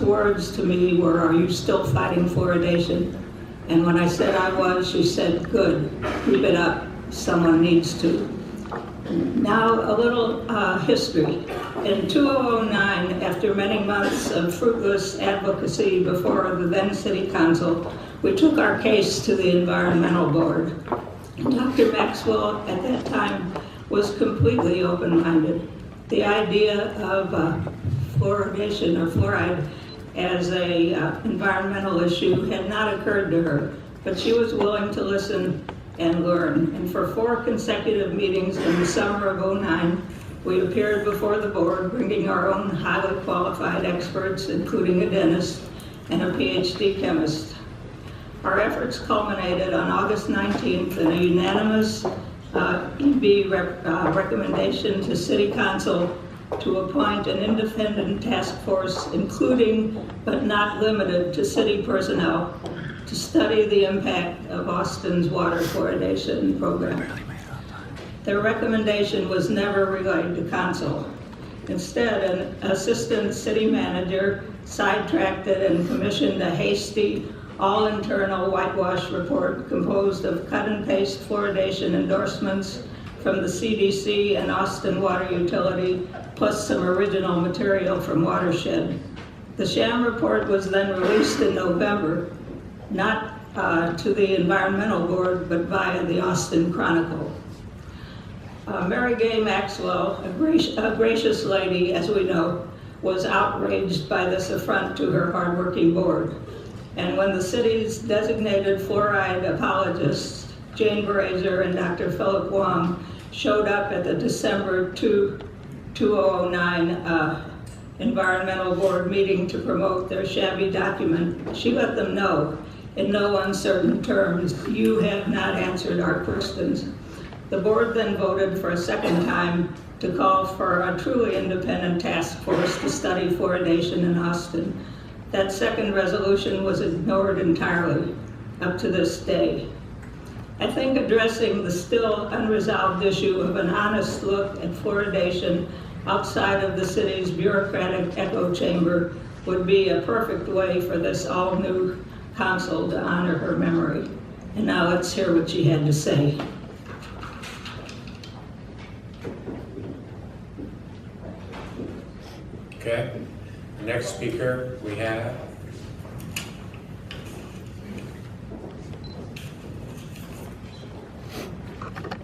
words to me were, "Are you still fighting fluoridation?" And when I said I was, she said, "Good, keep it up, someone needs to." Now a little history. In 2009, after many months of fruitless advocacy before the then City Council, we took our case to the Environmental Board. Dr. Maxwell at that time was completely open-minded. The idea of fluoridation or fluoride as a environmental issue had not occurred to her, but she was willing to listen and learn. And for 4 consecutive meetings in the summer of '09, we appeared before the board, bringing our own highly qualified experts, including a dentist and a PhD chemist. Our efforts culminated on August 19th in a unanimous EB recommendation to City Council to appoint an independent task force, including but not limited to city personnel, to study the impact of Austin's water fluoridation program. Their recommendation was never relayed to council. Instead, an assistant city manager sidetracked it and commissioned a hasty, all-internal whitewash report composed of cut-and-paste fluoridation endorsements from the CDC and Austin Water Utility, plus some original material from Watershed. The sham report was then released in November, not to the Environmental Board, but via the Austin Chronicle. Mary Gay Maxwell, a gracious lady, as we know, was outraged by this affront to her hardworking board. And when the city's designated fluoride apologists, Jane Brazier and Dr. Philip Wong, showed up at the December 2009 Environmental Board meeting to promote their shabby document, she let them know, in no uncertain terms, "You have not answered our questions." The board then voted for a second time to call for a truly independent task force to study fluoridation in Austin. That second resolution was ignored entirely up to this day. I think addressing the still unresolved issue of an honest look at fluoridation outside of the city's bureaucratic echo chamber would be a perfect way for this all-new council to honor her memory. And now let's hear what she had to say. Okay, the next speaker we have